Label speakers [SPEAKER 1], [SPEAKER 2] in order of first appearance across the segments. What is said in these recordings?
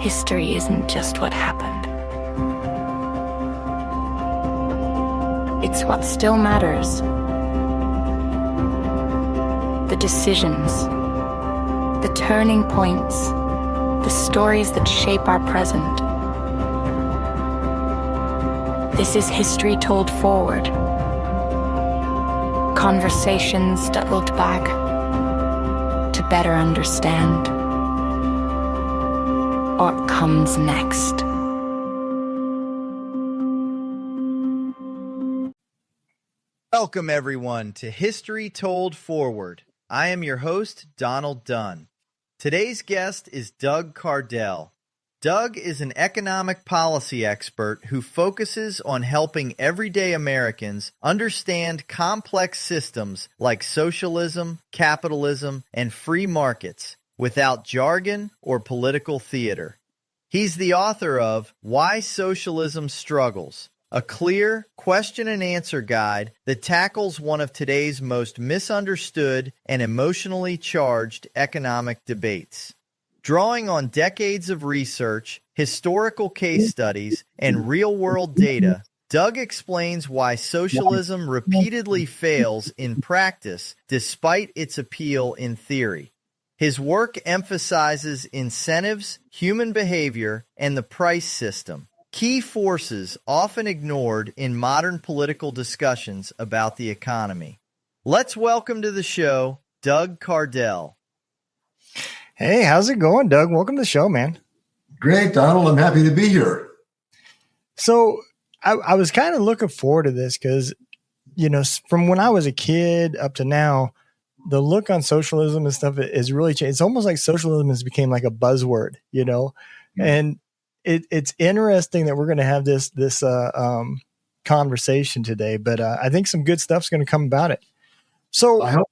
[SPEAKER 1] history isn't just what happened. It's what still matters. The decisions, the turning points, the stories that shape our present. This is history told forward. Conversations that look back to better understand what comes next.
[SPEAKER 2] Welcome, everyone, to History Told Forward. I am your host, Donald Dunn. Today's guest is Doug Cardell. Doug is an economic policy expert who focuses on helping everyday Americans understand complex systems like socialism, capitalism, and free markets without jargon or political theater. He's the author of Why Socialism Struggles, a clear question-and-answer guide that tackles one of today's most misunderstood and emotionally charged economic debates. Drawing on decades of research, historical case studies, and real-world data, Doug explains why socialism repeatedly fails in practice despite its appeal in theory. His work emphasizes incentives, human behavior, and the price system, key forces often ignored in modern political discussions about the economy. Let's welcome to the show, Doug Cardell.
[SPEAKER 3] Hey, how's it going, Doug? Welcome to the show, man.
[SPEAKER 4] Great, Donald. I'm happy to be here.
[SPEAKER 3] So I was kind of looking forward to this because, you know, from when I was a kid up to now, the look on socialism and stuff is really changed. It's almost like socialism has become like a buzzword, you know, and it's interesting that we're going to have this conversation today, but I think some good stuff's going to come about it. So
[SPEAKER 4] I hope.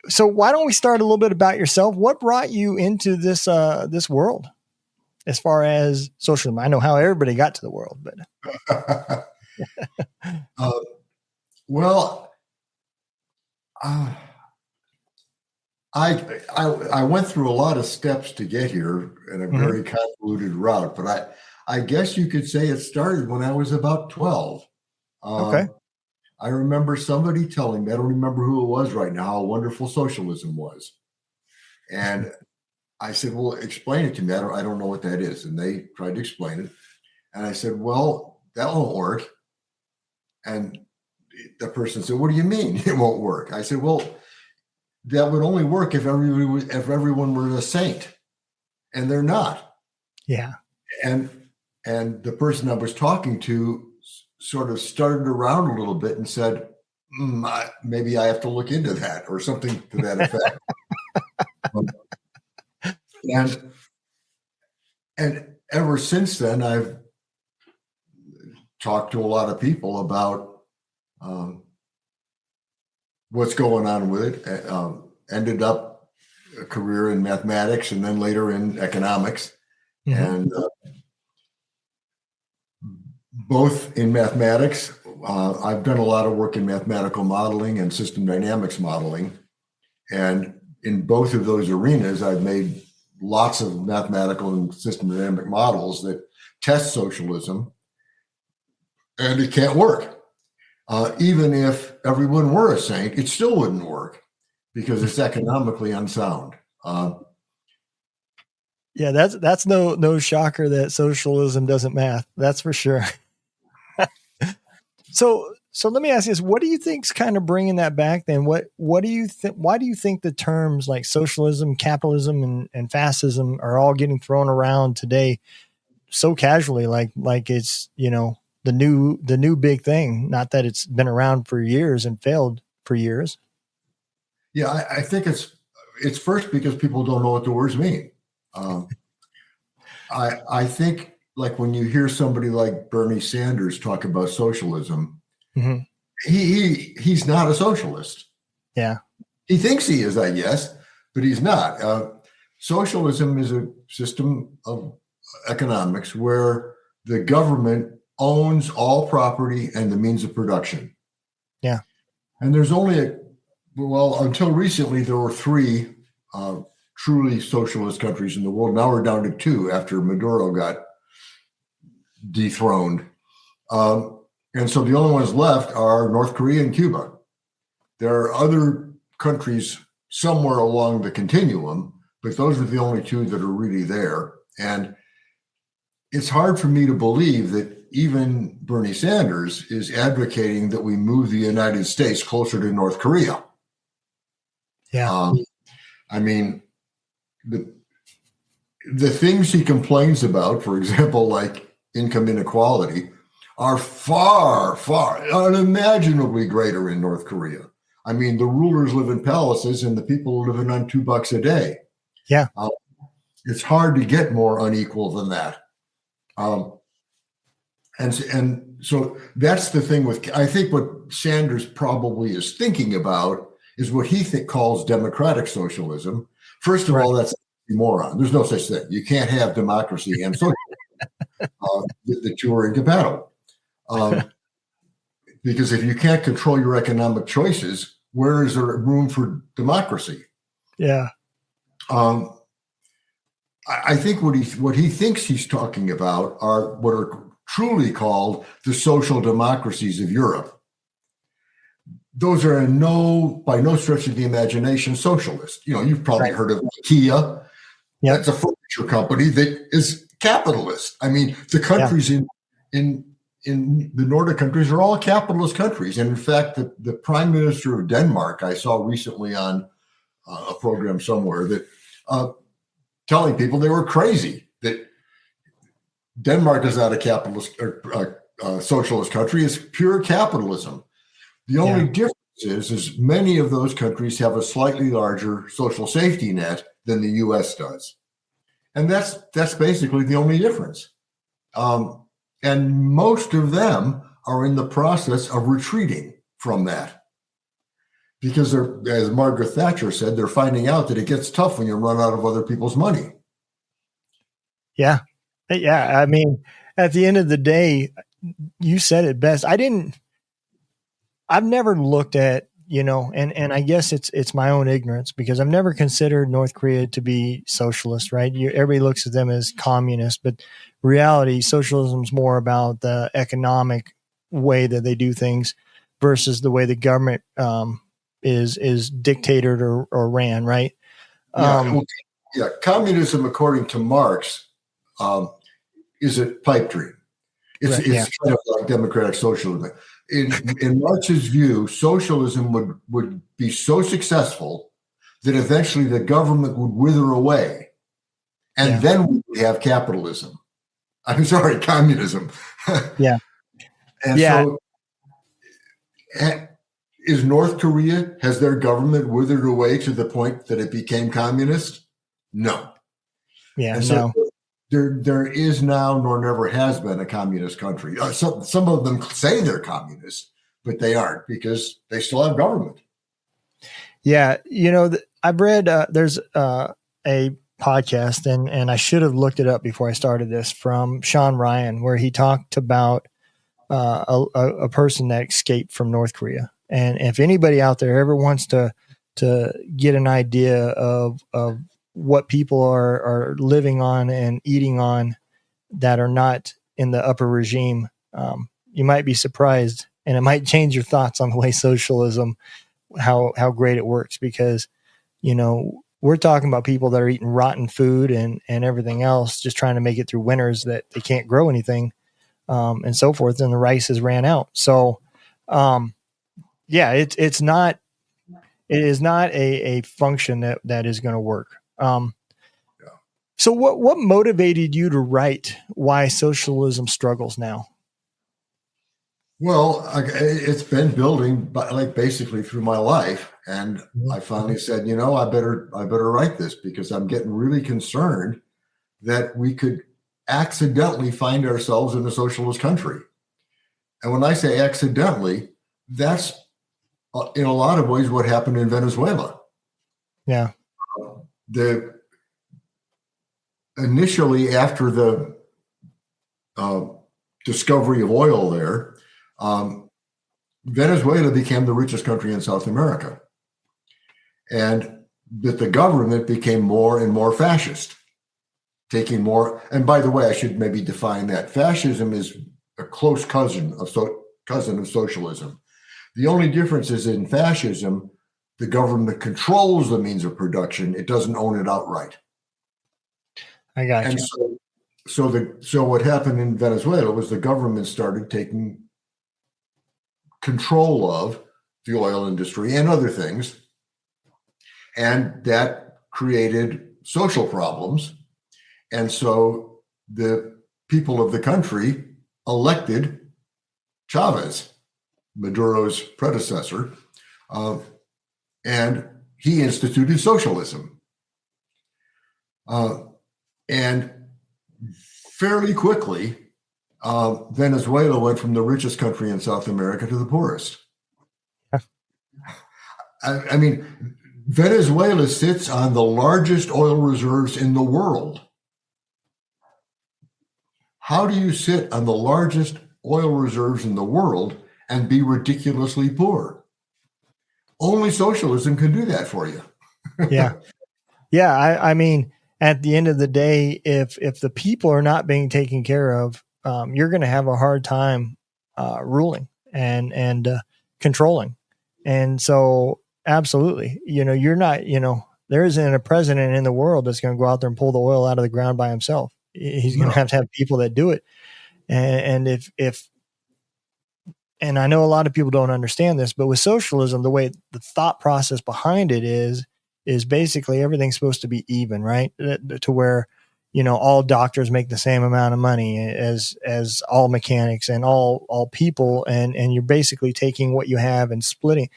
[SPEAKER 3] So why don't we start a little bit about yourself? What brought you into this world as far as socialism? I know how everybody got to the world, but
[SPEAKER 4] I went through a lot of steps to get here in a very convoluted route, but I guess you could say it started when I was about 12.
[SPEAKER 3] Okay.
[SPEAKER 4] I remember somebody telling me, I don't remember who it was right now, how wonderful socialism was. And I said, well, explain it to me. I don't know what that is. And they tried to explain it. And I said, well, that won't work. And the person said, what do you mean it won't work? I said, well, that would only work if everyone were a saint. And they're not.
[SPEAKER 3] Yeah.
[SPEAKER 4] And the person I was talking to sort of started around a little bit and said, maybe I have to look into that or something to that effect. And ever since then, I've talked to a lot of people about what's going on with it. Ended up a career in mathematics and then later in economics. Mm-hmm. And both in mathematics, I've done a lot of work in mathematical modeling and system dynamics modeling. And in both of those arenas, I've made lots of mathematical and system dynamic models that test socialism, and it can't work. Even if everyone were a saint, it still wouldn't work because it's economically unsound.
[SPEAKER 3] Yeah, that's no shocker that socialism doesn't math. That's for sure. So let me ask you this: what do you think's kind of bringing that back? Then what do you think? Why do you think the terms like socialism, capitalism, and fascism are all getting thrown around today so casually, like it's, you know, the new big thing? Not that it's been around for years and failed for years.
[SPEAKER 4] Yeah, I think it's first because people don't know what the words mean. I think, like, when you hear somebody like Bernie Sanders talk about socialism, mm-hmm. he's not a socialist.
[SPEAKER 3] Yeah.
[SPEAKER 4] He thinks he is, I guess, but he's not. Socialism is a system of economics where the government owns all property and the means of production.
[SPEAKER 3] Yeah.
[SPEAKER 4] And there's only until recently, there were three truly socialist countries in the world. Now we're down to 2 after Maduro got dethroned. And so the only ones left are North Korea and Cuba. There are other countries somewhere along the continuum, but those are the only 2 that are really there. And it's hard for me to believe that even Bernie Sanders is advocating that we move the United States closer to North Korea.
[SPEAKER 3] Yeah.
[SPEAKER 4] I mean, the things he complains about, for example, like income inequality, are far, far unimaginably greater in North Korea. I mean, the rulers live in palaces and the people are living on $2 a day.
[SPEAKER 3] Yeah.
[SPEAKER 4] It's hard to get more unequal than that. And so that's the thing with, I think what Sanders probably is thinking about is what he calls democratic socialism. First of all, that's a moron. There's no such thing. You can't have democracy and socialism. The 2 are incompatible. Because if you can't control your economic choices, where is there room for democracy?
[SPEAKER 3] Yeah.
[SPEAKER 4] I think what he thinks he's talking about are what are truly called the social democracies of Europe. Those are by no stretch of the imagination socialist. You've probably heard of IKEA.
[SPEAKER 3] Yep.
[SPEAKER 4] That's a furniture company that is capitalist. I mean, the countries in the Nordic countries are all capitalist countries. And in fact, the prime minister of Denmark, I saw recently on a program somewhere that telling people they were crazy, that Denmark is not a capitalist or socialist country. It's pure capitalism. The only difference is many of those countries have a slightly larger social safety net than the U.S. does. And that's basically the only difference. And most of them are in the process of retreating from that. Because as Margaret Thatcher said, they're finding out that it gets tough when you run out of other people's money.
[SPEAKER 3] Yeah. Yeah. I mean, at the end of the day, you said it best. I've never looked at, and I guess it's my own ignorance because I've never considered North Korea to be socialist, right? Everybody looks at them as communist, but reality, socialism is more about the economic way that they do things versus the way the government is dictated or ran, right?
[SPEAKER 4] Communism, according to Marx, is a pipe dream. It's kind of like democratic socialism. In Marx's view, socialism would be so successful that eventually the government would wither away, and then we would have capitalism. I'm sorry, communism.
[SPEAKER 3] Yeah.
[SPEAKER 4] So is North Korea, has their government withered away to the point that it became communist? No.
[SPEAKER 3] Yeah,
[SPEAKER 4] and so there is now nor never has been a communist country. Some of them say they're communist, but they aren't because they still have government.
[SPEAKER 3] Yeah. I've read there's a podcast and I should have looked it up before I started this from Sean Ryan, where he talked about a person that escaped from North Korea. And if anybody out there ever wants to get an idea of what people are living on and eating on that are not in the upper regime, you might be surprised, and it might change your thoughts on the way socialism, how great it works, because, we're talking about people that are eating rotten food and everything else, just trying to make it through winters that they can't grow anything, and so forth. And the rice has ran out. So, it is not a function that is going to work. So what motivated you to write Why Socialism Struggles Now?
[SPEAKER 4] Well, it's been building basically through my life. And I finally said, I better write this because I'm getting really concerned that we could accidentally find ourselves in a socialist country. And when I say accidentally, that's in a lot of ways what happened in Venezuela.
[SPEAKER 3] Yeah.
[SPEAKER 4] Initially, after the discovery of oil there, Venezuela became the richest country in South America. And that the government became more and more fascist, taking more. And by the way, I should maybe define that. Fascism is a close cousin of socialism. The only difference is in fascism, the government controls the means of production. It doesn't own it outright.
[SPEAKER 3] I got
[SPEAKER 4] and
[SPEAKER 3] you.
[SPEAKER 4] So what happened in Venezuela was the government started taking control of the oil industry and other things. And that created social problems. And so the people of the country elected Chavez, Maduro's predecessor, and he instituted socialism. And fairly quickly, Venezuela went from the richest country in South America to the poorest. I mean, Venezuela sits on the largest oil reserves in the world. How do you sit on the largest oil reserves in the world and be ridiculously poor? Only socialism can do that for you.
[SPEAKER 3] Yeah. Yeah. I mean, at the end of the day, if the people are not being taken care of, you're going to have a hard time ruling and controlling. And so, absolutely, you're not, there isn't a president in the world that's going to go out there and pull the oil out of the ground by himself. He's going to have people that do it. And and I know a lot of people don't understand this, but with socialism, the way the thought process behind it is basically everything's supposed to be even, right? To where, all doctors make the same amount of money as all mechanics and all people. And you're basically taking what you have and splitting.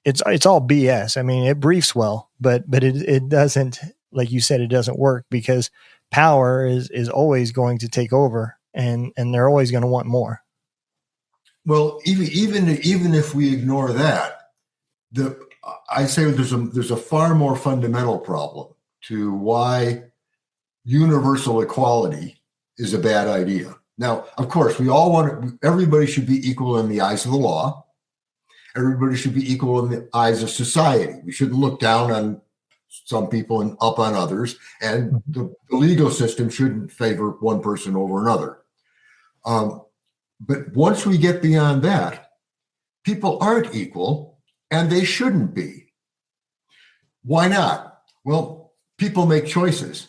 [SPEAKER 3] It's all BS. I mean, it briefs well, but it doesn't, like you said, it doesn't work because power is always going to take over and they're always going to want more.
[SPEAKER 4] Well, even if we ignore that, I say there's a far more fundamental problem to why universal equality is a bad idea. Now, of course, everybody should be equal in the eyes of the law. Everybody should be equal in the eyes of society. We shouldn't look down on some people and up on others. And the legal system shouldn't favor one person over another. But once we get beyond that, people aren't equal and they shouldn't be. Why not? Well, people make choices.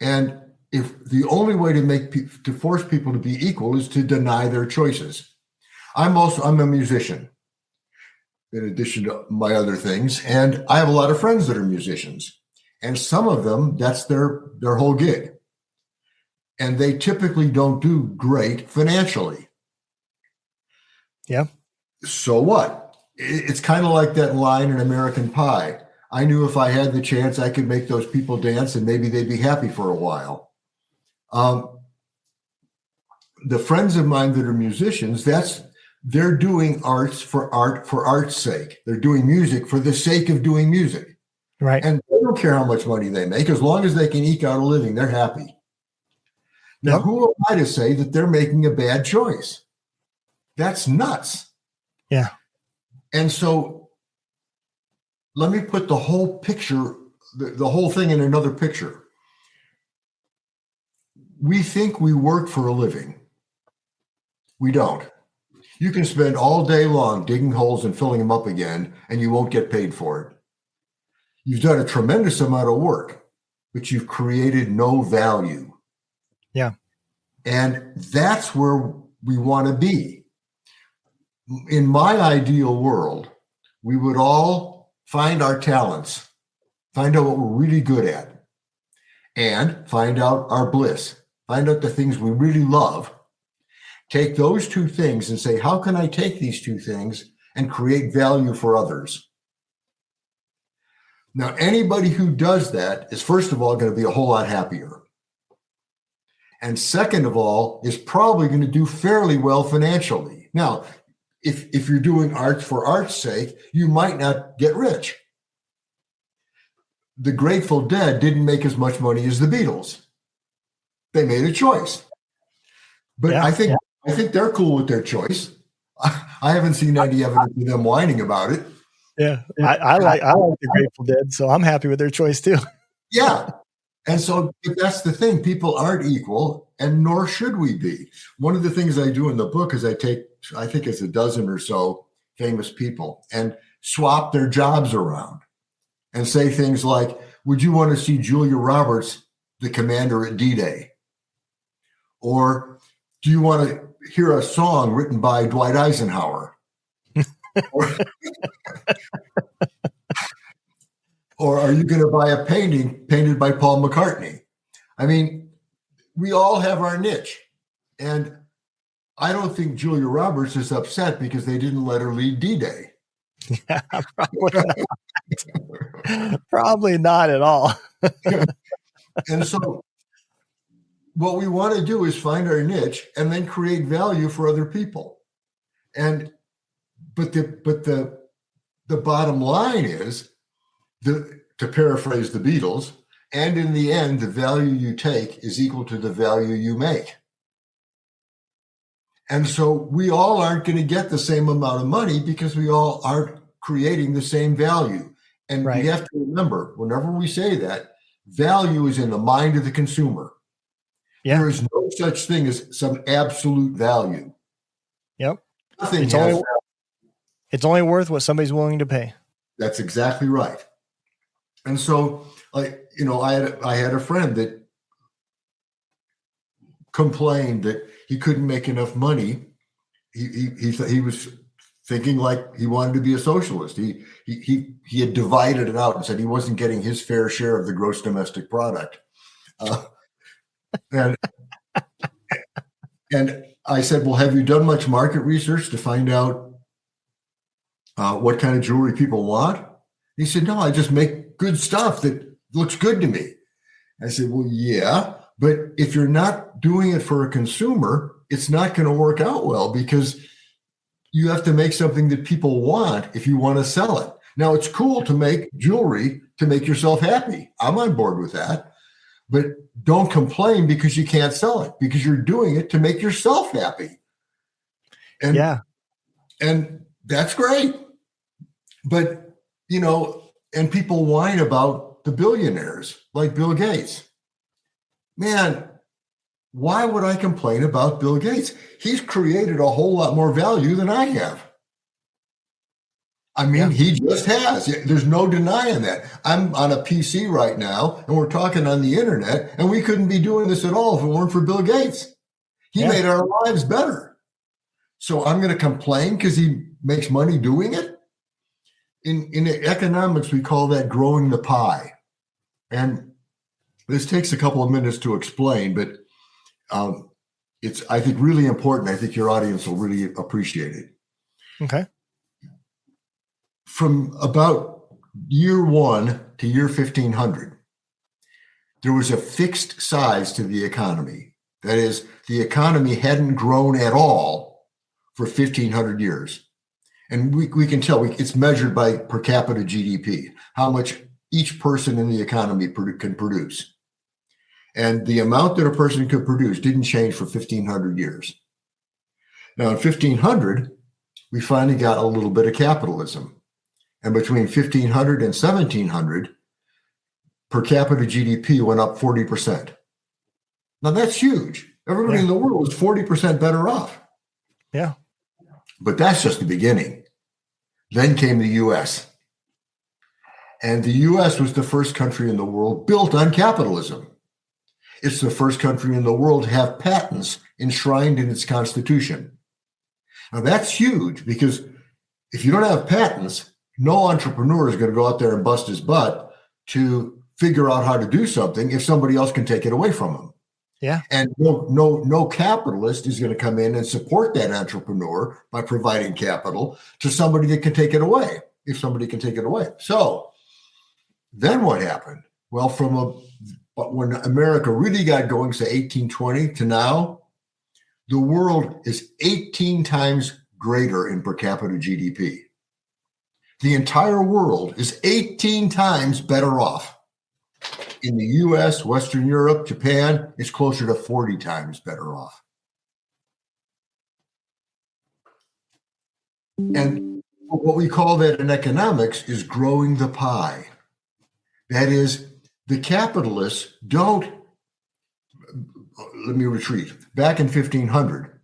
[SPEAKER 4] And if the only way to force people to be equal is to deny their choices. I'm a musician, in addition to my other things. And I have a lot of friends that are musicians. And some of them, that's their whole gig. And they typically don't do great financially.
[SPEAKER 3] Yeah.
[SPEAKER 4] So what? It's kind of like that line in American Pie. I knew if I had the chance, I could make those people dance and maybe they'd be happy for a while. The friends of mine that are musicians, they're doing arts for art's sake. They're doing music for the sake of doing music.
[SPEAKER 3] Right.
[SPEAKER 4] And they don't care how much money they make. As long as they can eke out a living, they're happy. Now, who am I to say that they're making a bad choice? That's nuts.
[SPEAKER 3] Yeah.
[SPEAKER 4] And so let me put the whole picture, the whole thing in another picture. We think we work for a living. We don't. You can spend all day long digging holes and filling them up again, and you won't get paid for it. You've done a tremendous amount of work, but you've created no value.
[SPEAKER 3] Yeah.
[SPEAKER 4] And that's where we want to be. In my ideal world, we would all find our talents, find out what we're really good at, and find out our bliss, find out the things we really love, take those two things and say, how can I take these two things and create value for others? Now, anybody who does that is, first of all, going to be a whole lot happier. And second of all, is probably going to do fairly well financially. Now, if you're doing art for art's sake, you might not get rich. The Grateful Dead didn't make as much money as the Beatles. They made a choice. But yeah, I think they're cool with their choice. I haven't seen any evidence of them whining about it.
[SPEAKER 3] Yeah. I like the Grateful Dead, so I'm happy with their choice too.
[SPEAKER 4] Yeah. And so that's the thing. People aren't equal, and nor should we be. One of the things I do in the book is I think it's a dozen or so famous people and swap their jobs around and say things like, would you want to see Julia Roberts, the commander at D-Day? Or do you want to hear a song written by Dwight Eisenhower? Or are you going to buy a painting painted by Paul McCartney? I mean, we all have our niche. And I don't think Julia Roberts is upset because they didn't let her lead D-Day.
[SPEAKER 3] Yeah, probably not. Probably not at all.
[SPEAKER 4] And so what we want to do is find our niche and then create value for other people. But the bottom line is, to paraphrase the Beatles, and in the end, the value you take is equal to the value you make. And so we all aren't going to get the same amount of money because we all aren't creating the same value. And we have to remember, whenever we say that, value is in the mind of the consumer. Yeah. There is no such thing as some absolute value.
[SPEAKER 3] Yep. It's only worth what somebody's willing to pay.
[SPEAKER 4] That's exactly right. And so, I had a friend that complained that he couldn't make enough money. He was thinking like he wanted to be a socialist. He had divided it out and said he wasn't getting his fair share of the gross domestic product. And I said, well, have you done much market research to find out what kind of jewelry people want? He said, no, I just make good stuff that looks good to me. I said, well, yeah, but if you're not doing it for a consumer, it's not going to work out well because you have to make something that people want if you want to sell it. Now, it's cool to make jewelry to make yourself happy. I'm on board with that. But don't complain because you can't sell it, because you're doing it to make yourself happy. And that's great. But, and people whine about the billionaires like Bill Gates. Man, why would I complain about Bill Gates? He's created a whole lot more value than I have. I mean, he just has. There's no denying that. I'm on a PC right now, and we're talking on the internet, and we couldn't be doing this at all if it weren't for Bill Gates. He made our lives better. So I'm going to complain because he makes money doing it? In economics, we call that growing the pie. And this takes a couple of minutes to explain, but it's, I think, really important. I think your audience will really appreciate it.
[SPEAKER 3] Okay.
[SPEAKER 4] From about year 1 to year 1500, there was a fixed size to the economy. That is, the economy hadn't grown at all for 1500 years. And we can tell, it's measured by per capita GDP, how much each person in the economy can produce. And the amount that a person could produce didn't change for 1500 years. Now, in 1500, we finally got a little bit of capitalism. And between 1500 and 1700, per capita GDP went up 40%. Now, that's huge. Everybody in the world was 40% better off.
[SPEAKER 3] Yeah.
[SPEAKER 4] But that's just the beginning. Then came the U.S. And the U.S. was the first country in the world built on capitalism. It's the first country in the world to have patents enshrined in its constitution. Now, that's huge because if you don't have patents, no entrepreneur is going to go out there and bust his butt to figure out how to do something if somebody else can take it away from him.
[SPEAKER 3] Yeah.
[SPEAKER 4] And no capitalist is going to come in and support that entrepreneur by providing capital to somebody that can take it away, if somebody can take it away. So then what happened? Well, when America really got going, say 1820 to now, the world is 18 times greater in per capita GDP. The entire world is 18 times better off. In the US, Western Europe, Japan, it's closer to 40 times better off. And What we call that in economics is growing the pie. That is, the capitalists don't, let me retreat. Back in 1500,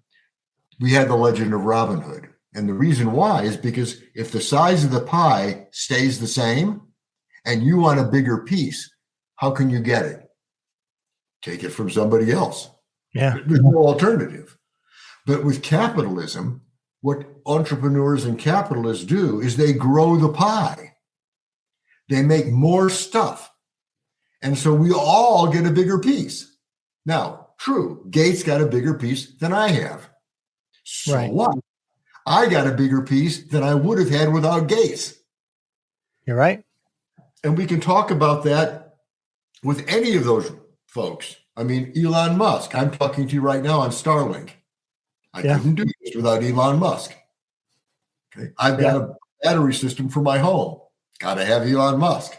[SPEAKER 4] we had the legend of Robin Hood. And the reason why is because if the size of the pie stays the same and you want a bigger piece, how can you get it? Take it from somebody else.
[SPEAKER 3] Yeah.
[SPEAKER 4] There's no alternative. But with capitalism, what entrepreneurs and capitalists do is they grow the pie. They make more stuff. And so we all get a bigger piece. Now, true, Gates got a bigger piece than I have. So
[SPEAKER 3] Right.
[SPEAKER 4] what? I got a bigger piece than I would have had without Gates.
[SPEAKER 3] You're right.
[SPEAKER 4] And we can talk about that with any of those folks. I mean, Elon Musk, I'm talking to you right now on Starlink. I couldn't do this without Elon Musk. Okay. I've got a battery system for my home. Got to have Elon Musk.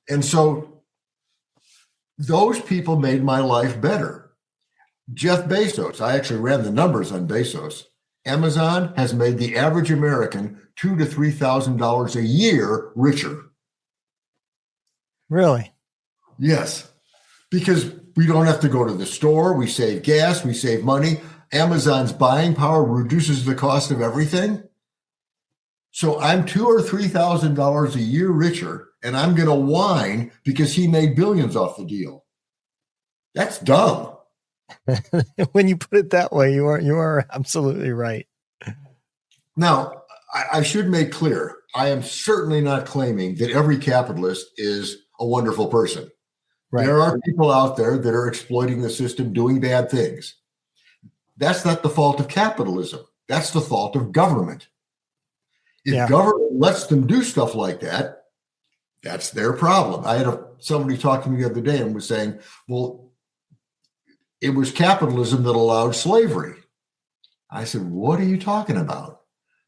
[SPEAKER 4] And so those people made my life better. Jeff Bezos, I actually ran the numbers on Bezos. Amazon has made the average American $2,000 to $3,000 a year richer.
[SPEAKER 3] Really?
[SPEAKER 4] Yes, because we don't have to go to the store. We save gas. We save money. Amazon's buying power reduces the cost of everything. So I'm $2,000 or $3,000 a year richer, and I'm going to whine because he made billions off the deal. That's dumb.
[SPEAKER 3] When you put it that way, you are absolutely right.
[SPEAKER 4] Now, I should make clear, I am certainly not claiming that every capitalist is a wonderful person.
[SPEAKER 3] Right.
[SPEAKER 4] There are people out there that are exploiting the system, doing bad things. That's not the fault of capitalism. That's the fault of government. If government lets them do stuff like that, that's their problem. I had somebody talk to me the other day and was saying, well, it was capitalism that allowed slavery. I said, what are you talking about?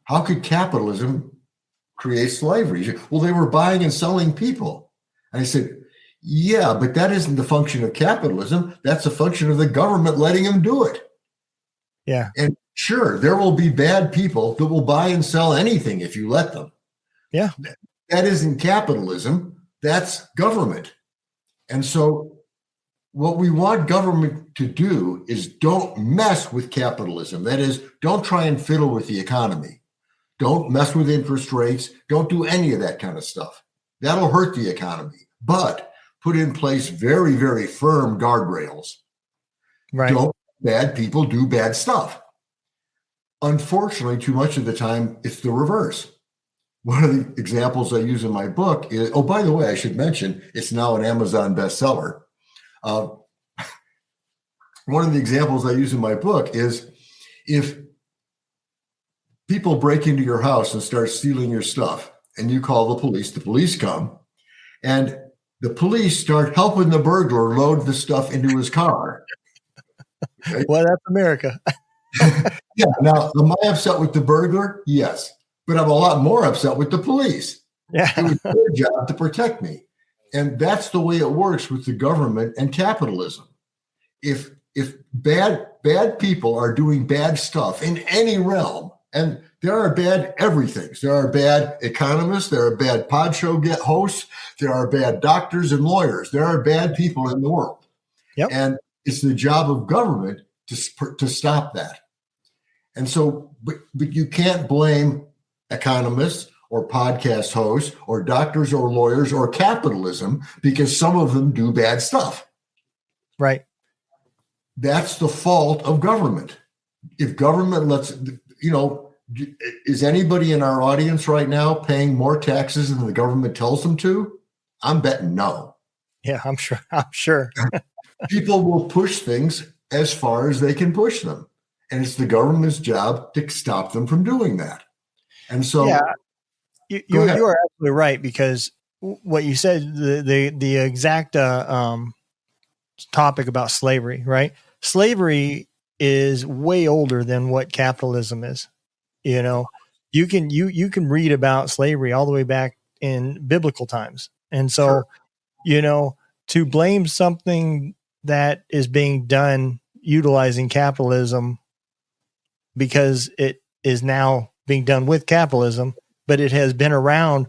[SPEAKER 4] How could capitalism create slavery? Said, well, they were buying and selling people. And I said, yeah, but that isn't the function of capitalism. That's a function of the government letting them do it.
[SPEAKER 3] Yeah.
[SPEAKER 4] And sure, there will be bad people that will buy and sell anything if you let them.
[SPEAKER 3] Yeah.
[SPEAKER 4] That isn't capitalism. That's government. And so what we want government to do is don't mess with capitalism. That is, don't try and fiddle with the economy. Don't mess with interest rates. Don't do any of that kind of stuff. That'll hurt the economy. But put in place very, very firm guardrails.
[SPEAKER 3] Right.
[SPEAKER 4] Don't bad people do bad stuff. Unfortunately, too much of the time, it's the reverse. One of the examples I use in my book is, oh, by the way, I should mention, it's now an Amazon bestseller. One of the examples I use in my book is if people break into your house and start stealing your stuff and you call the police come, and the police start helping the burglar load the stuff into his car. Okay?
[SPEAKER 3] Well, that's America.
[SPEAKER 4] Yeah. Now, am I upset with the burglar? Yes. But I'm a lot more upset with the police.
[SPEAKER 3] Yeah.
[SPEAKER 4] It was their job to protect me. And that's the way it works with the government and capitalism. If bad people are doing bad stuff in any realm, and there are bad everythings. There are bad economists. There are bad pod show hosts. There are bad doctors and lawyers. There are bad people in the world.
[SPEAKER 3] Yep.
[SPEAKER 4] And it's the job of government to stop that. And so, but you can't blame economists or podcast hosts or doctors or lawyers or capitalism because some of them do bad stuff.
[SPEAKER 3] Right.
[SPEAKER 4] That's the fault of government. If government lets, is anybody in our audience right now paying more taxes than the government tells them to? I'm betting no.
[SPEAKER 3] Yeah, I'm sure.
[SPEAKER 4] People will push things as far as they can push them. And it's the government's job to stop them from doing that. And so
[SPEAKER 3] you are absolutely right, because what you said, the exact topic about slavery, right? Slavery is way older than what capitalism is. You can read about slavery all the way back in biblical times. And so, to blame something that is being done utilizing capitalism because it is now being done with capitalism, but it has been around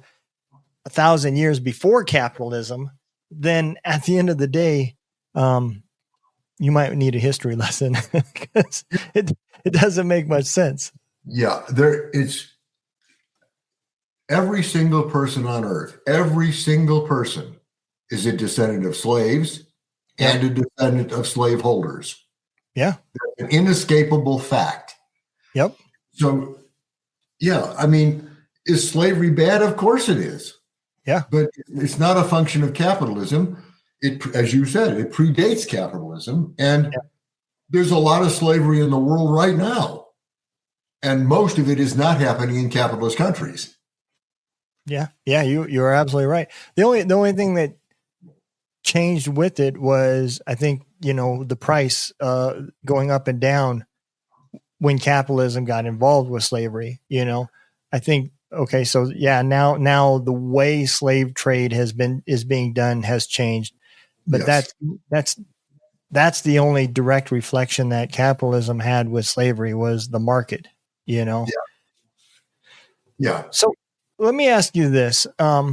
[SPEAKER 3] 1,000 years before capitalism, then at the end of the day, you might need a history lesson because it doesn't make much sense.
[SPEAKER 4] Yeah, it's every single person on earth, every single person is a descendant of slaves and a descendant of slaveholders.
[SPEAKER 3] Yeah.
[SPEAKER 4] An inescapable fact.
[SPEAKER 3] Yep.
[SPEAKER 4] So, yeah, I mean, is slavery bad? Of course it is.
[SPEAKER 3] Yeah.
[SPEAKER 4] But it's not a function of capitalism. It, as you said, it predates capitalism. And there's a lot of slavery in the world right now. And most of it is not happening in capitalist countries.
[SPEAKER 3] Yeah. Yeah. You're absolutely right. The only thing that changed with it was, I think, the price going up and down when capitalism got involved with slavery. I think, okay, so yeah, now the way slave trade is being done has changed, but that's the only direct reflection that capitalism had with slavery was the market. Yeah. So let me ask you this: are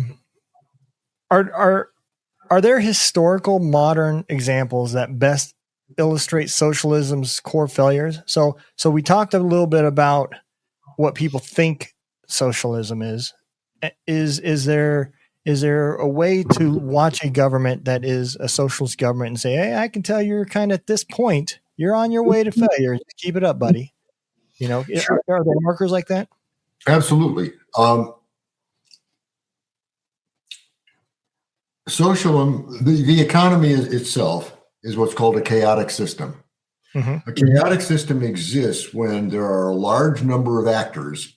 [SPEAKER 3] there historical modern examples that best illustrate socialism's core failures? So we talked a little bit about what people think socialism is. Is there a way to watch a government that is a socialist government and say, hey, I can tell you're kind of at this point, you're on your way to failure. Keep it up, buddy. Sure. Are there markers like that?
[SPEAKER 4] Absolutely. Socialism, the economy itself is what's called a chaotic system. Mm-hmm. A chaotic system exists when there are a large number of actors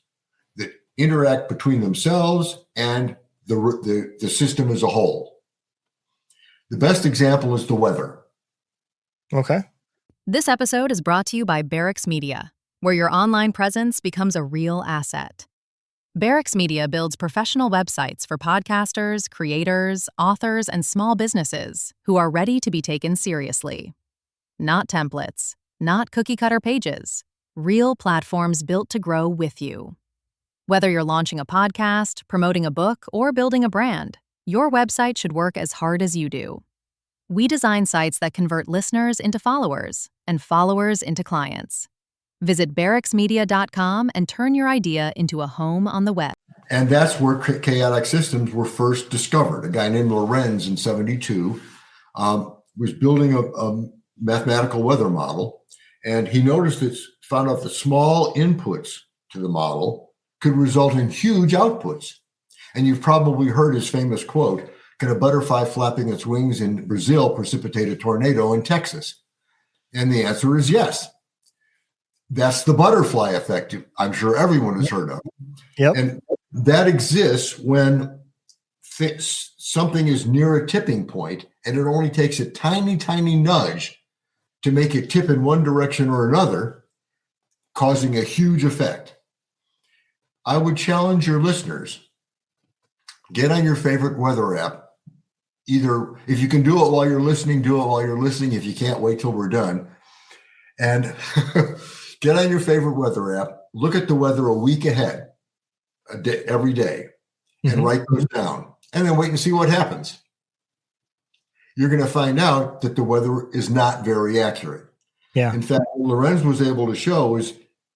[SPEAKER 4] that interact between themselves and the system as a whole. The best example is the weather.
[SPEAKER 3] Okay.
[SPEAKER 5] This episode is brought to you by Barracks Media, where your online presence becomes a real asset. Barracks Media builds professional websites for podcasters, creators, authors, and small businesses who are ready to be taken seriously. Not templates, not cookie-cutter pages, real platforms built to grow with you. Whether you're launching a podcast, promoting a book, or building a brand, your website should work as hard as you do. We design sites that convert listeners into followers and followers into clients. Visit barracksmedia.com and turn your idea into a home on the web.
[SPEAKER 4] And that's where chaotic systems were first discovered. A guy named Lorenz in 1972 was building a mathematical weather model, and he found out that small inputs to the model could result in huge outputs. And you've probably heard his famous quote, "Can a butterfly flapping its wings in Brazil precipitate a tornado in Texas?" And the answer is yes. That's the butterfly effect. I'm sure everyone has heard of.
[SPEAKER 3] Yep.
[SPEAKER 4] And that exists when something is near a tipping point, and it only takes a tiny, tiny nudge to make it tip in one direction or another, causing a huge effect. I would challenge your listeners, get on your favorite weather app. Either, if you can do it while you're listening, do it while you're listening. If you can't, wait till we're done. And get on your favorite weather app, look at the weather a week ahead, every day, and write those down, and then wait and see what happens. You're going to find out that the weather is not very accurate.
[SPEAKER 3] Yeah.
[SPEAKER 4] In fact, what Lorenz was able to show is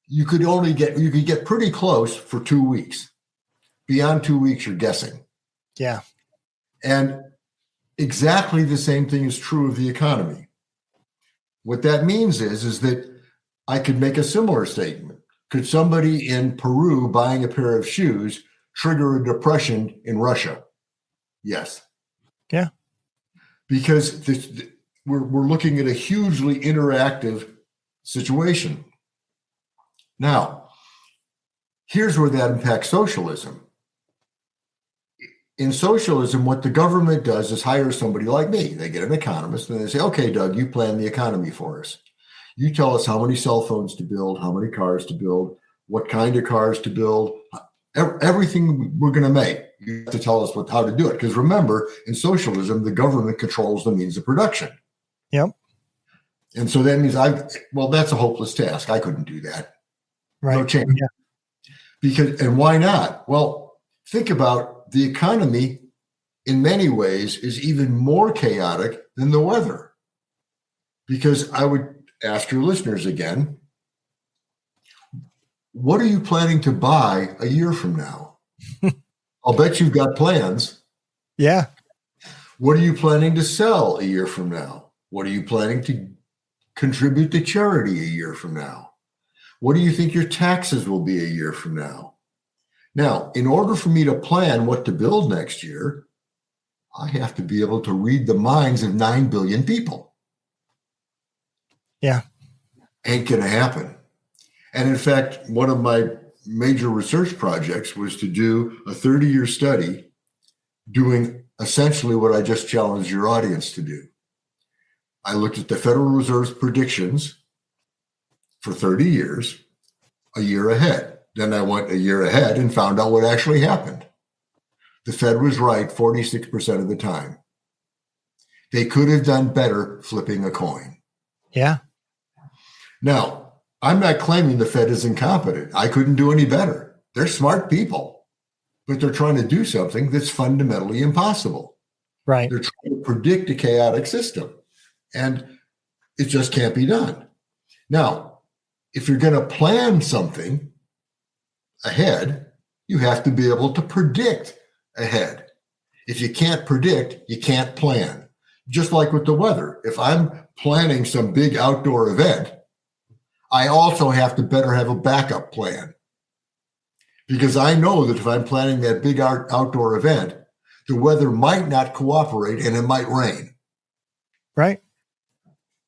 [SPEAKER 4] you could get pretty close for 2 weeks. Beyond 2 weeks, you're guessing.
[SPEAKER 3] Yeah.
[SPEAKER 4] And exactly the same thing is true of the economy. What that means is that I could make a similar statement. Could somebody in Peru buying a pair of shoes trigger a depression in Russia? Yes.
[SPEAKER 3] Yeah.
[SPEAKER 4] Because we're looking at a hugely interactive situation. Now, here's where that impacts socialism. In socialism, what the government does is hire somebody like me. They get an economist and they say, okay, Doug, you plan the economy for us. You tell us how many cell phones to build, how many cars to build, what kind of cars to build, everything we're going to make. You have to tell us how to do it. Because remember, in socialism, the government controls the means of production.
[SPEAKER 3] Yep.
[SPEAKER 4] And so that means that's a hopeless task. I couldn't do that.
[SPEAKER 3] Right.
[SPEAKER 4] No chance.
[SPEAKER 3] Yeah.
[SPEAKER 4] And why not? Well, think about the economy in many ways is even more chaotic than the weather. Because I would ask your listeners again, what are you planning to buy a year from now? I'll bet you've got plans.
[SPEAKER 3] Yeah.
[SPEAKER 4] What are you planning to sell a year from now? What are you planning to contribute to charity a year from now? What do you think your taxes will be a year from now? Now, in order for me to plan what to build next year, I have to be able to read the minds of 9 billion people.
[SPEAKER 3] Yeah.
[SPEAKER 4] Ain't going to happen. And in fact, one of my major research projects was to do a 30-year study doing essentially what I just challenged your audience to do. I looked at the Federal Reserve's predictions for 30 years, a year ahead. Then I went a year ahead and found out what actually happened. The Fed was right 46% of the time. They could have done better flipping a coin.
[SPEAKER 3] Yeah.
[SPEAKER 4] Now, I'm not claiming the Fed is incompetent. I couldn't do any better. They're smart people, but they're trying to do something that's fundamentally impossible.
[SPEAKER 3] Right.
[SPEAKER 4] They're trying to predict a chaotic system, and it just can't be done. Now, if you're going to plan something ahead, you have to be able to predict ahead. If you can't predict, you can't plan. Just like with the weather. If I'm planning some big outdoor event, I also have to better have a backup plan. Because I know that if I'm planning that big outdoor event, the weather might not cooperate and it might rain.
[SPEAKER 3] Right.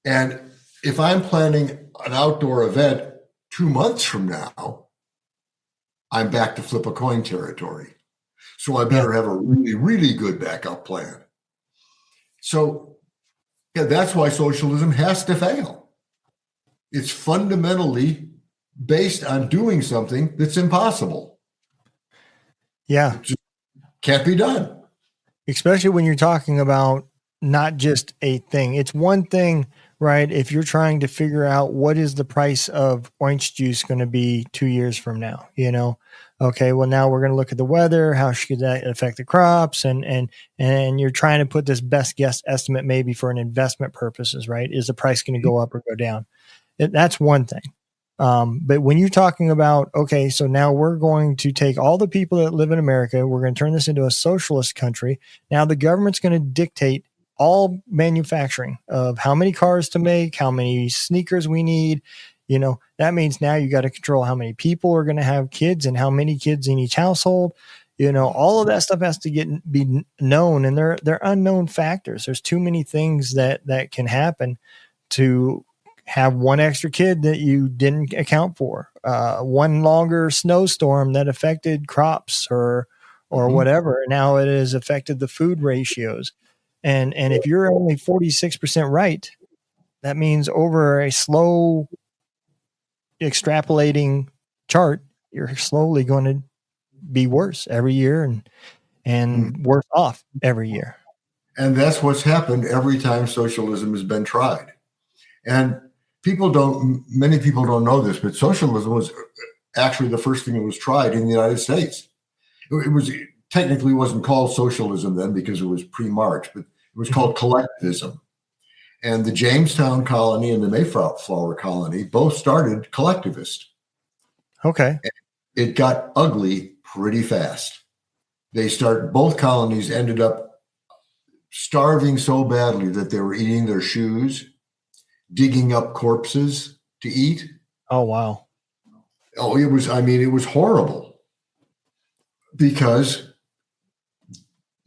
[SPEAKER 4] And if I'm planning an outdoor event 2 months from now, I'm back to flip a coin territory. So I better have a really, really good backup plan. So yeah, that's why socialism has to fail. It's fundamentally based on doing something that's impossible.
[SPEAKER 3] Yeah.
[SPEAKER 4] It just can't be done.
[SPEAKER 3] Especially when you're talking about not just a thing. It's one thing, right? If you're trying to figure out what is the price of orange juice going to be 2 years from now, okay, well, now we're going to look at the weather. How should that affect the crops? And you're trying to put this best guess estimate maybe for an investment purposes, right? Is the price going to go up or go down? That's one thing. But when you're talking about, okay, so now we're going to take all the people that live in America, we're going to turn this into a socialist country. Now the government's going to dictate all manufacturing of how many cars to make, how many sneakers we need. That means now you got to control how many people are going to have kids and how many kids in each household. All of that stuff has to be known, and they're unknown factors. There's too many things that can happen to have one extra kid that you didn't account for, one longer snowstorm that affected crops or whatever. Now it has affected the food ratios. And if you're only 46% right, that means over a slow extrapolating chart, you're slowly going to be worse every year and worse off every year.
[SPEAKER 4] And that's what's happened every time socialism has been tried. And many people don't know this, but socialism was actually the first thing that was tried in the United States. It technically wasn't called socialism then because it was pre-Marx, but it was called collectivism. And the Jamestown colony and the Mayflower colony both started collectivist.
[SPEAKER 3] Okay.
[SPEAKER 4] It got ugly pretty fast. Both colonies ended up starving so badly that they were eating their shoes, digging up corpses to eat.
[SPEAKER 3] Oh, wow.
[SPEAKER 4] Oh, it was horrible. Because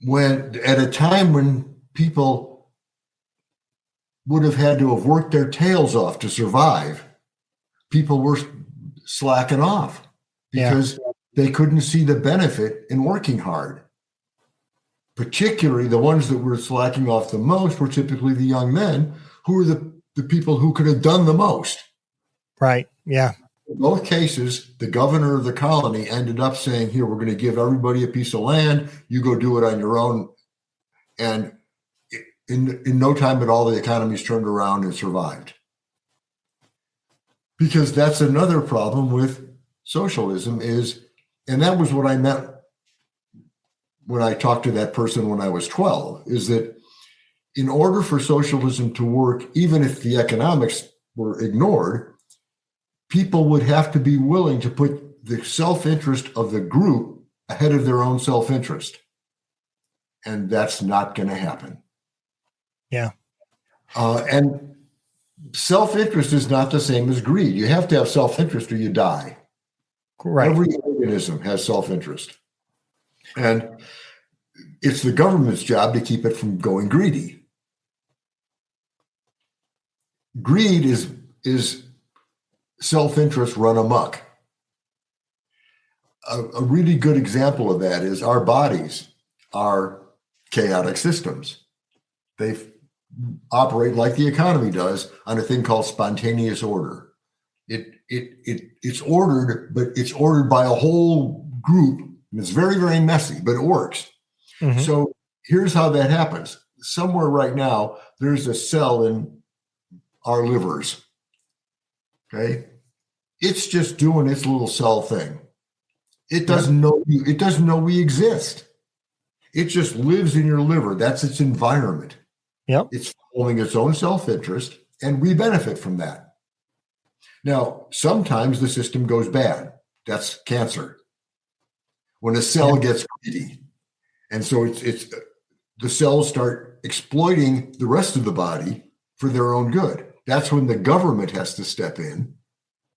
[SPEAKER 4] at a time when people would have had to have worked their tails off to survive, people were slacking off because they couldn't see the benefit in working hard. Particularly the ones that were slacking off the most were typically the young men who were the people who could have done the most.
[SPEAKER 3] Right. Yeah.
[SPEAKER 4] In both cases, the governor of the colony ended up saying, here, we're going to give everybody a piece of land. You go do it on your own. And in no time at all, the economy's turned around and survived. Because that's another problem with socialism is And that was what I meant when I talked to that person when I was 12, is that in order for socialism to work, even if the economics were ignored, people would have to be willing to put the self-interest of the group ahead of their own self-interest. And that's not going to happen.
[SPEAKER 3] Yeah.
[SPEAKER 4] And self-interest is not the same as greed. You have to have self-interest or you die.
[SPEAKER 3] Right.
[SPEAKER 4] Every organism has self-interest. And it's the government's job to keep it from going greedy. Greed is self-interest run amok. A really good example of that is our bodies are chaotic systems. They operate like the economy does on a thing called spontaneous order. It's ordered, but it's ordered by a whole group, and it's very, very messy, but it works. Mm-hmm. So here's how that happens. Somewhere right now, there's a cell in our livers. Okay, it's just doing its little cell thing. It doesn't know you. It doesn't know we exist. It just lives in your liver. That's its environment.
[SPEAKER 3] Yep.
[SPEAKER 4] It's following its own self-interest, and we benefit from that. Now, sometimes the system goes bad. That's cancer. When a cell gets greedy, and so it's the cells start exploiting the rest of the body for their own good. That's when the government has to step in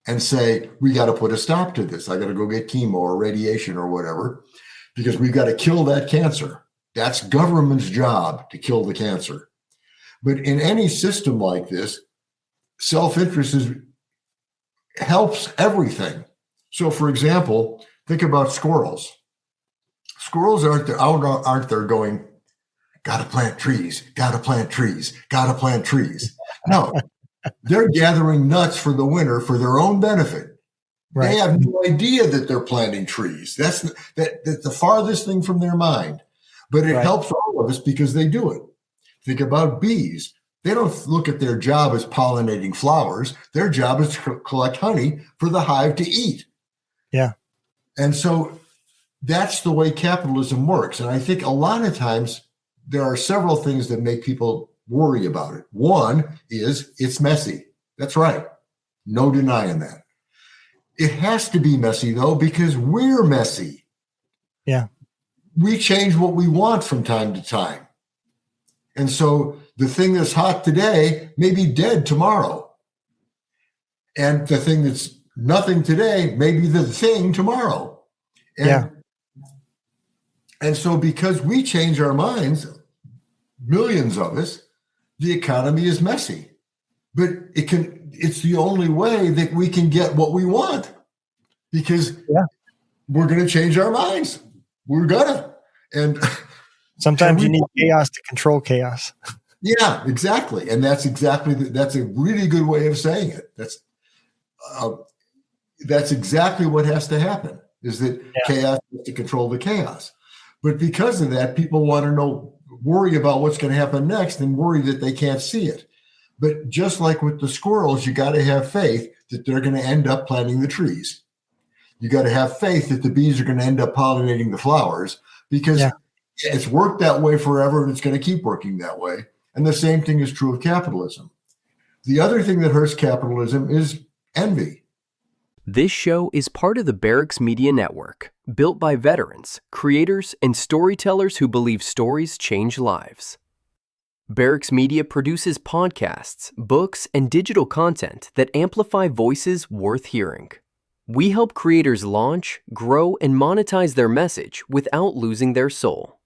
[SPEAKER 4] and say, we got to put a stop to this. I got to go get chemo or radiation or whatever, because we've got to kill that cancer. That's government's job, to kill the cancer. But in any system like this, self-interest helps everything. So, for example, think about squirrels. Squirrels aren't there going, got to plant trees, got to plant trees, got to plant trees. No, they're gathering nuts for the winter for their own benefit. Right. They have no idea that they're planting trees. That's the farthest thing from their mind. But it helps all of us because they do it. Think about bees. They don't look at their job as pollinating flowers. Their job is to collect honey for the hive to eat.
[SPEAKER 3] Yeah.
[SPEAKER 4] And so that's the way capitalism works. And I think a lot of times there are several things that make people worry about it. One is it's messy. That's right. No denying that. It has to be messy, though, because we're messy.
[SPEAKER 3] Yeah.
[SPEAKER 4] We change what we want from time to time. And so the thing that's hot today may be dead tomorrow. And the thing that's nothing today may be the thing tomorrow. And so because we change our minds, millions of us, the economy is messy. But it's the only way that we can get what we want, because we're going to change our minds. We're gonna. And
[SPEAKER 3] sometimes you need chaos to control chaos.
[SPEAKER 4] Yeah, exactly. And that's a really good way of saying it. That's exactly what has to happen, is that chaos has to control the chaos. But because of that, people want to worry about what's going to happen next and worry that they can't see it. But just like with the squirrels, you got to have faith that they're going to end up planting the trees. You got to have faith that the bees are going to end up pollinating the flowers, because it's worked that way forever and it's going to keep working that way. And the same thing is true of capitalism. The other thing that hurts capitalism is envy.
[SPEAKER 6] This show is part of the Barracks Media Network, built by veterans, creators, and storytellers who believe stories change lives. Barracks Media produces podcasts, books, and digital content that amplify voices worth hearing. We help creators launch, grow, and monetize their message without losing their soul.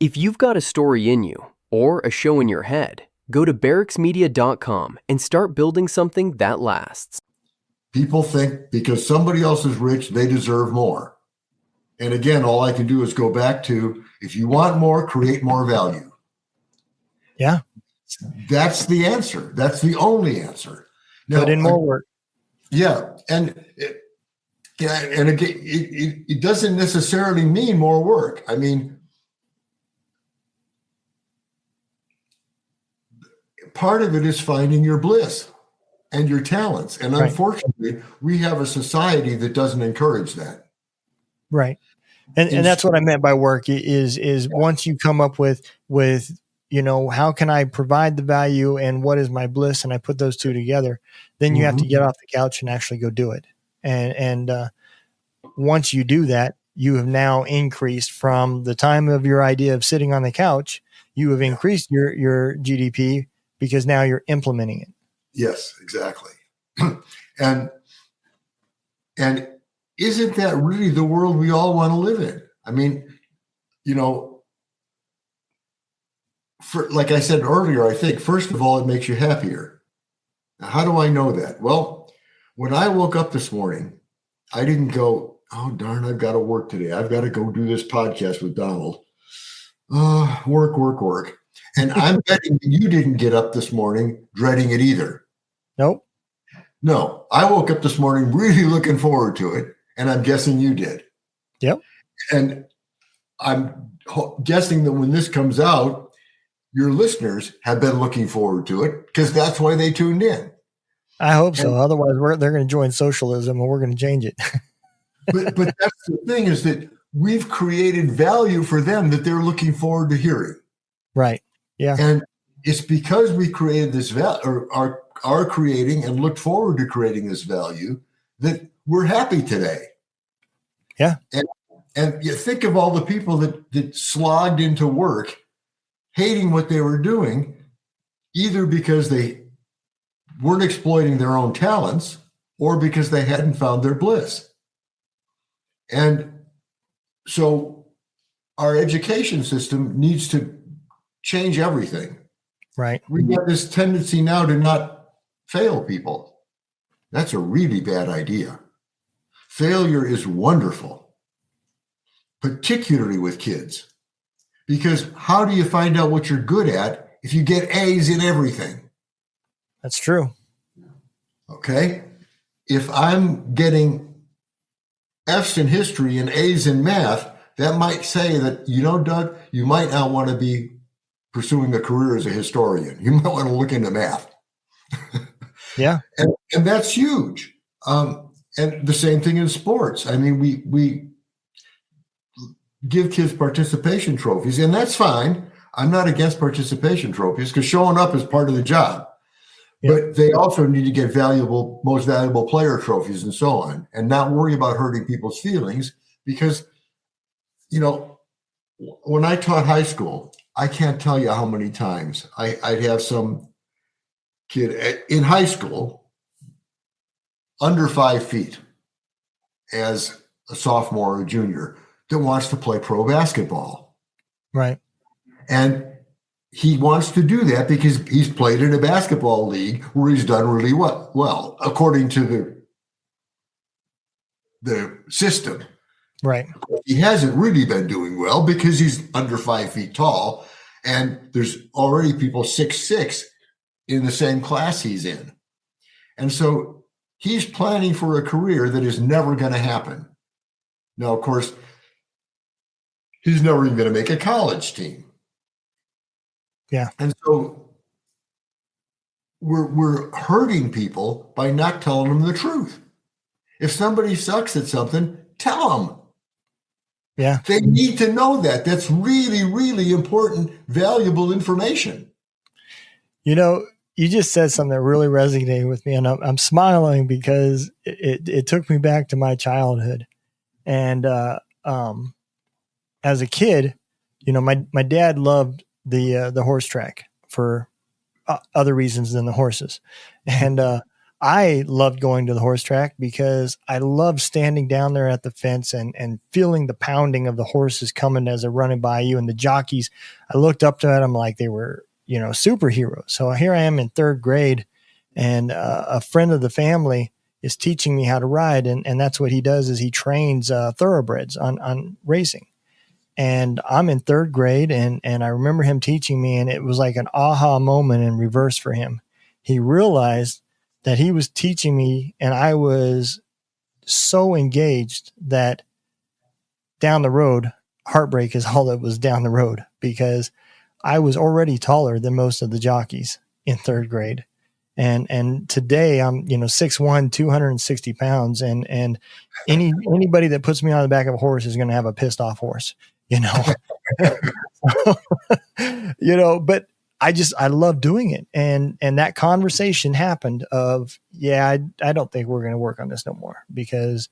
[SPEAKER 6] If you've got a story in you, or a show in your head, go to barracksmedia.com and start building something that lasts.
[SPEAKER 4] People think because somebody else is rich, they deserve more. And again, all I can do is go back to, if you want more, create more value.
[SPEAKER 3] Yeah.
[SPEAKER 4] That's the answer. That's the only answer. Now,
[SPEAKER 3] put in more work.
[SPEAKER 4] Yeah. And again, it doesn't necessarily mean more work. I mean, part of it is finding your bliss and your talents. And unfortunately, we have a society that doesn't encourage that.
[SPEAKER 3] Right. And that's what I meant by work is once you come up with, how can I provide the value and what is my bliss? And I put those two together, then you have to get off the couch and actually go do it. And once you do that, you have now increased from the time of your idea of sitting on the couch, you have increased your GDP because now you're implementing it.
[SPEAKER 4] Yes, exactly. And isn't that really the world we all want to live in? I mean, like I said earlier, I think, first of all, it makes you happier. Now, how do I know that? Well, when I woke up this morning, I didn't go, oh, darn, I've got to work today. I've got to go do this podcast with Donald. Work. And I'm betting you didn't get up this morning dreading it either.
[SPEAKER 3] Nope.
[SPEAKER 4] No, I woke up this morning really looking forward to it, and I'm guessing you did.
[SPEAKER 3] Yep.
[SPEAKER 4] And I'm guessing that when this comes out, your listeners have been looking forward to it because that's why they tuned in.
[SPEAKER 3] I hope so. Otherwise, they're going to join socialism and we're going to change it.
[SPEAKER 4] but that's the thing, is that we've created value for them that they're looking forward to hearing.
[SPEAKER 3] Right. Yeah.
[SPEAKER 4] And it's because we created this value, or are creating and look forward to creating this value, that we're happy today.
[SPEAKER 3] Yeah.
[SPEAKER 4] And you think of all the people that slogged into work hating what they were doing, either because they weren't exploiting their own talents or because they hadn't found their bliss. And so our education system needs to change everything.
[SPEAKER 3] Right.
[SPEAKER 4] We have this tendency now to not fail people. That's a really bad idea. Failure is wonderful, particularly with kids, because how do you find out what you're good at if you get A's in everything?
[SPEAKER 3] That's true.
[SPEAKER 4] Okay. If I'm getting F's in history and A's in math, that might say that, Doug, you might not want to be pursuing a career as a historian. You might want to look into math.
[SPEAKER 3] Yeah.
[SPEAKER 4] And that's huge. And the same thing in sports. I mean, we give kids participation trophies, and that's fine. I'm not against participation trophies because showing up is part of the job. Yeah. But they also need to get most valuable player trophies and so on, and not worry about hurting people's feelings because, when I taught high school, I can't tell you how many times I'd have some kid in high school under 5 feet as a sophomore or a junior that wants to play pro basketball.
[SPEAKER 3] Right.
[SPEAKER 4] And he wants to do that because he's played in a basketball league where he's done really well, according to the system.
[SPEAKER 3] Right.
[SPEAKER 4] He hasn't really been doing well because he's under 5 feet tall, and there's already people 6'6" in the same class he's in. And so he's planning for a career that is never going to happen. Now, of course, he's never even going to make a college team.
[SPEAKER 3] Yeah.
[SPEAKER 4] And so we're hurting people by not telling them the truth. If somebody sucks at something, tell them.
[SPEAKER 3] Yeah.
[SPEAKER 4] They need to know that. That's really, really important, valuable information.
[SPEAKER 3] You just said something that really resonated with me, and I'm smiling because it took me back to my childhood. And as a kid, my dad loved the horse track for other reasons than the horses. And I loved going to the horse track because I loved standing down there at the fence and feeling the pounding of the horses coming as they're running by you. And the jockeys, I looked up to them like they were, superheroes. So here I am in third grade, and a friend of the family is teaching me how to ride. And that's what he does, is he trains thoroughbreds on racing. And I'm in third grade, and I remember him teaching me, and it was like an aha moment in reverse for him. He realized that he was teaching me, and I was so engaged that down the road, heartbreak is all that was down the road, because I was already taller than most of the jockeys in third grade. And today I'm, 6'1", 260 pounds. And anybody that puts me on the back of a horse is going to have a pissed off horse, but I love doing it. And that conversation happened of, I don't think we're going to work on this no more, because,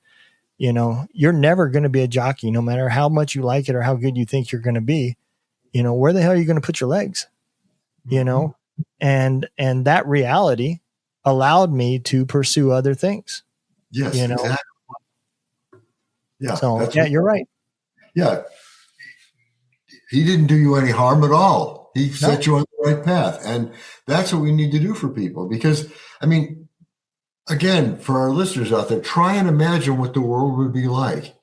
[SPEAKER 3] you're never going to be a jockey, no matter how much you like it or how good you think you're going to be. Where the hell are you going to put your legs? And that reality allowed me to pursue other things.
[SPEAKER 4] Yes, exactly. Yeah.
[SPEAKER 3] So you're right.
[SPEAKER 4] Yeah. He didn't do you any harm at all. He set you on the right path. And that's what we need to do for people. Because, again, for our listeners out there, try and imagine what the world would be like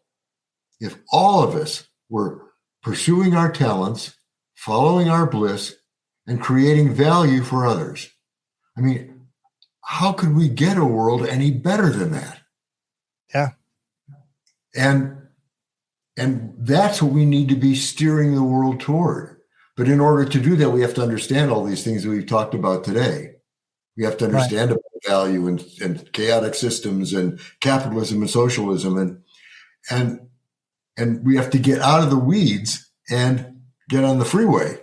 [SPEAKER 4] if all of us were pursuing our talents, following our bliss, and creating value for others. How could we get a world any better than that?
[SPEAKER 3] Yeah.
[SPEAKER 4] And that's what we need to be steering the world toward. But in order to do that, we have to understand all these things that we've talked about today. We have to understand about value and chaotic systems and capitalism and socialism. And we have to get out of the weeds and get on the freeway.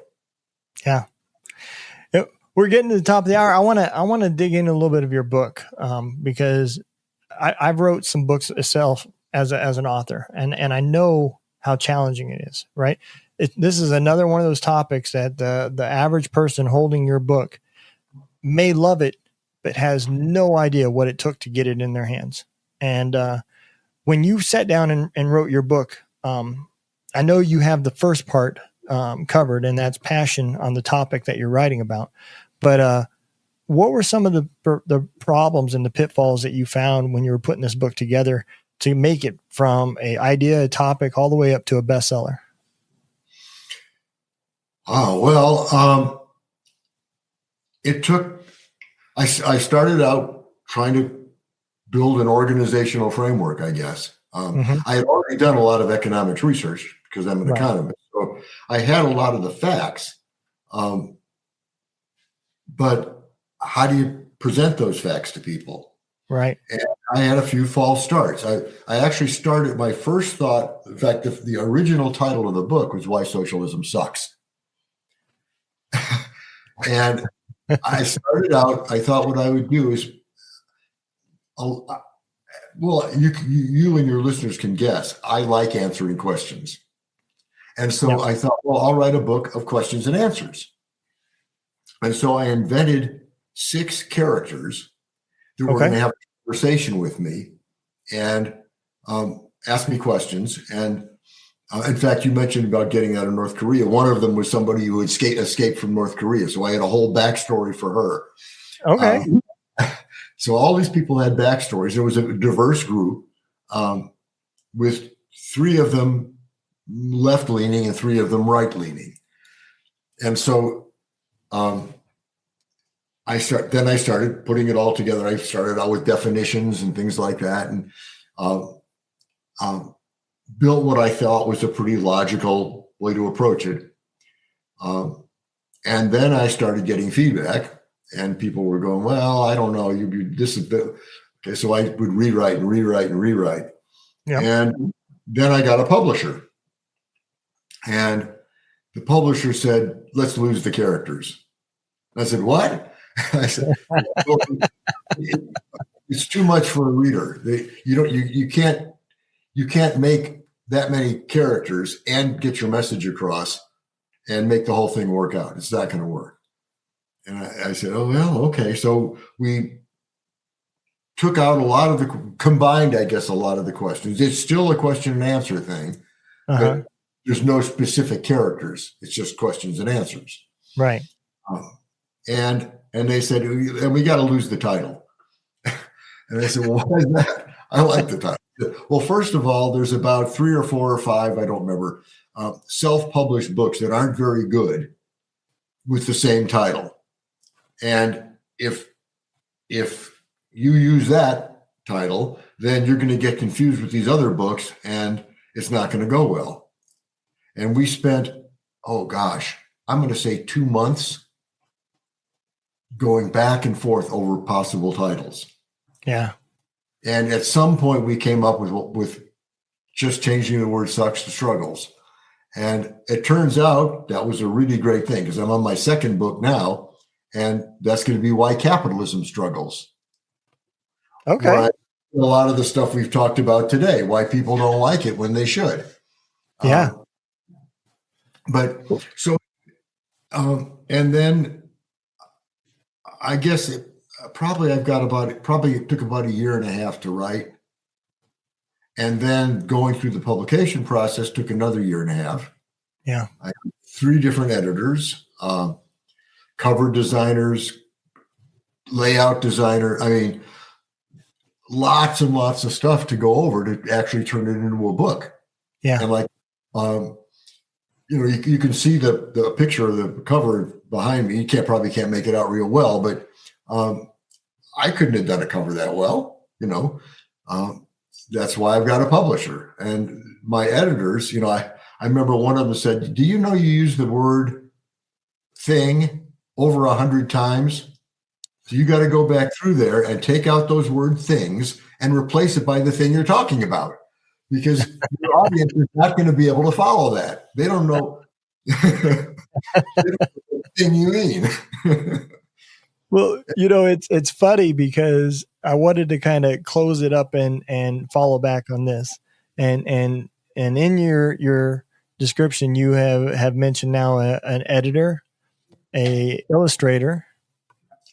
[SPEAKER 3] Yeah. We're getting to the top of the hour. I want to dig into a little bit of your book, because I've wrote some books myself as an author, and I know how challenging it is, right? This is another one of those topics that the average person holding your book may love it, but has no idea what it took to get it in their hands. And when you sat down and wrote your book, I know you have the first part covered, and that's passion on the topic that you're writing about. But what were some of the problems and the pitfalls that you found when you were putting this book together to make it from a idea, a topic, all the way up to a bestseller?
[SPEAKER 4] Oh, well, it took, I started out trying to build an organizational framework, I guess. I had already done a lot of economics research because I'm an economist. So I had a lot of the facts. But how do you present those facts to people?
[SPEAKER 3] Right.
[SPEAKER 4] And I had a few false starts. I actually started, my first thought, in fact, the original title of the book was Why Socialism Sucks. And I started out, I thought what I would do is, well, you and your listeners can guess, I like answering questions. And so I thought, well, I'll write a book of questions and answers. And so I invented 6 characters that were going to have a conversation with me and ask me questions. And in fact, you mentioned about getting out of North Korea. One of them was somebody who had escaped from North Korea. So I had a whole backstory for her. Okay. So all these people had backstories. There was a diverse group with 3 of them left-leaning and 3 of them right-leaning. And so I started putting it all together. I started out with definitions and things like that, and built what I thought was a pretty logical way to approach it. And then I started getting feedback, and people were going, "Well, I don't know. This is okay." So I would rewrite and rewrite and rewrite, and then I got a publisher, and the publisher said, "Let's lose the characters." I said, "What?" I said, well, "It's too much for a reader. You can't make that many characters and get your message across and make the whole thing work out. It's not going to work." And I said, "Oh, well, okay." So we took out combined, I guess, a lot of the questions. It's still a question and answer thing, but there's no specific characters. It's just questions and answers.
[SPEAKER 3] Right.
[SPEAKER 4] And they said, "And we got to lose the title." And I said, "Well, why is that?" I like the title. Well, first of all, there's about 3 or 4 or 5, I don't remember, self-published books that aren't very good with the same title. And if you use that title, then you're going to get confused with these other books and it's not going to go well. And we spent, I'm going to say 2 months going back and forth over possible titles.
[SPEAKER 3] Yeah.
[SPEAKER 4] And at some point, we came up with just changing the word sucks to struggles. And it turns out that was a really great thing, because I'm on my second book now, and that's going to be Why Capitalism Struggles.
[SPEAKER 3] Okay.
[SPEAKER 4] Why a lot of the stuff we've talked about today, why people don't like it when they should.
[SPEAKER 3] Yeah.
[SPEAKER 4] And then I guess it probably it took about a year and a half to write. And then going through the publication process took another year and a half.
[SPEAKER 3] Yeah.
[SPEAKER 4] I had 3 different editors, cover designers, layout designer. I mean, lots and lots of stuff to go over to actually turn it into a book.
[SPEAKER 3] Yeah.
[SPEAKER 4] And you can see the picture of the cover behind me. You probably can't make it out real well, but I couldn't have done a cover that well, that's why I've got a publisher. And my editors, I remember one of them said, do you know you use the word thing over 100 times? So you got to go back through there and take out those word things and replace it by the thing you're talking about, because your audience is not going to be able to follow that. They don't know what thing you mean.
[SPEAKER 3] Well, it's funny because I wanted to kind of close it up and follow back on this. And in your description, you have mentioned now an editor, a illustrator,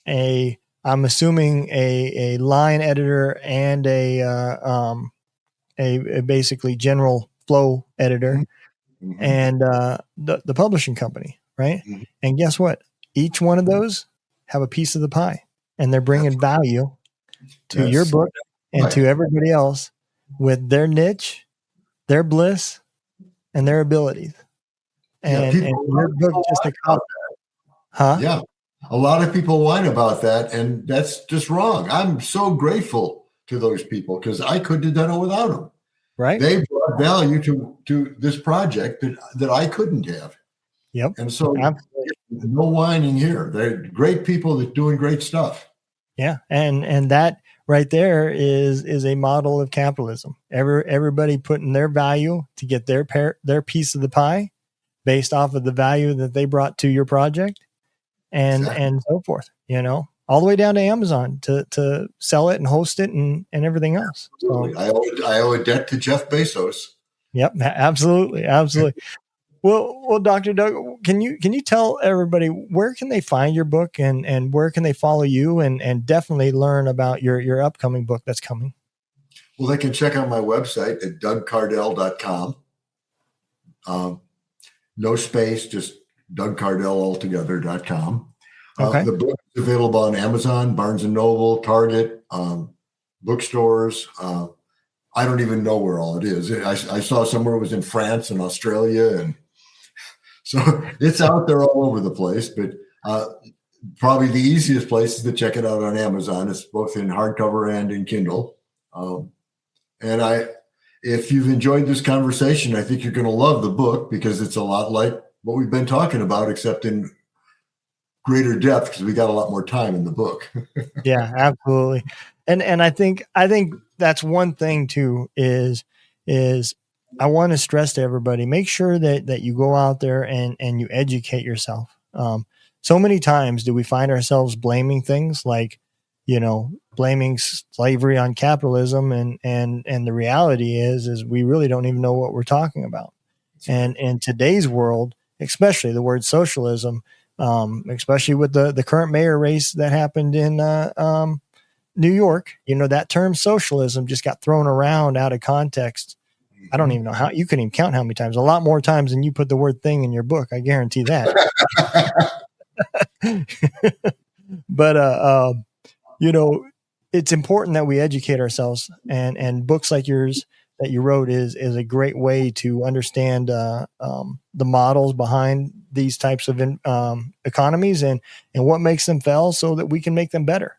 [SPEAKER 3] I'm assuming a line editor, and a basically general flow editor,
[SPEAKER 4] Mm-hmm.
[SPEAKER 3] and the publishing company, right?
[SPEAKER 4] Mm-hmm.
[SPEAKER 3] And guess what? Each one of those have a piece of the pie, and they're bringing value to your book and to everybody else with their niche, their bliss, and their abilities. And your book just a copy. Huh?
[SPEAKER 4] Yeah. A lot of people whine about that, and that's just wrong. I'm so grateful to those people, because I couldn't have done it without them.
[SPEAKER 3] Right.
[SPEAKER 4] They brought value to this project that I couldn't have.
[SPEAKER 3] Yep.
[SPEAKER 4] And so
[SPEAKER 3] absolutely.
[SPEAKER 4] No whining here. They're great people that doing great stuff.
[SPEAKER 3] Yeah. And that right there is a model of capitalism. Everybody putting their value to get their piece of the pie based off of the value that they brought to your project, and so forth, all the way down to Amazon to sell it and host it and everything else. So,
[SPEAKER 4] I owe a debt to Jeff Bezos.
[SPEAKER 3] Yep. Absolutely. Absolutely. Well, Dr. Doug, can you tell everybody where can they find your book, and where can they follow you and definitely learn about your upcoming book that's coming?
[SPEAKER 4] Well, they can check out my website at dougcardell.com. No space, just dougcardellaltogether.com.
[SPEAKER 3] Okay.
[SPEAKER 4] The book is available on Amazon, Barnes & Noble, Target, bookstores. I don't even know where all it is. I saw somewhere it was in France and Australia, and so it's out there all over the place. But probably the easiest place is to check it out on Amazon. It's both in hardcover and in Kindle. If you've enjoyed this conversation, I think you're going to love the book, because it's a lot like what we've been talking about, except in greater depth, because we got a lot more time in the book.
[SPEAKER 3] Yeah, absolutely. And I think that's one thing too, is I want to stress to everybody, make sure that you go out there and you educate yourself. So many times do we find ourselves blaming things like, blaming slavery on capitalism, and the reality is we really don't even know what we're talking about. And in today's world, especially the word socialism, especially with the current mayor race that happened in New York, that term socialism just got thrown around out of context. I don't even know how you couldn't even count how many times, a lot more times than you put the word thing in your book. I guarantee that. But, it's important that we educate ourselves, and books like yours that you wrote is a great way to understand the models behind these types of economies and what makes them fail, so that we can make them better,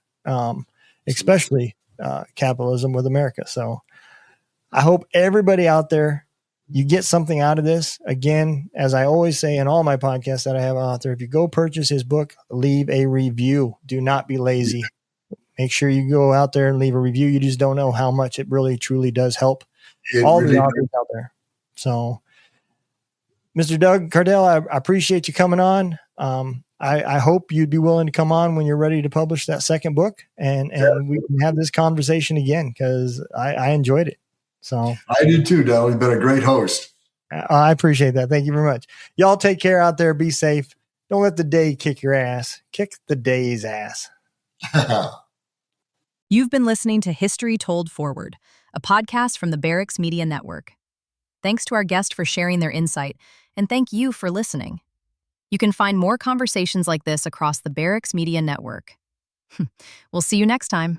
[SPEAKER 3] especially capitalism with America. So I hope everybody out there you get something out of this. Again, as I always say in all my podcasts that I have an author, if you go purchase his book, leave a review. Do not be lazy. Make sure you go out there and leave a review. You just don't know how much it really, truly does help all the authors out there. So, Mr. Doug Cardell, I appreciate you coming on. I hope you'd be willing to come on when you're ready to publish that second book, and we can have this conversation again, because I enjoyed it. So
[SPEAKER 4] I did too, Donald. You've been a great host.
[SPEAKER 3] I appreciate that. Thank you very much. Y'all take care out there. Be safe. Don't let the day kick your ass. Kick the day's ass.
[SPEAKER 5] You've been listening to History Told Forward, a podcast from the Barracks Media Network. Thanks to our guest for sharing their insight, and thank you for listening. You can find more conversations like this across the Barracks Media Network. We'll see you next time.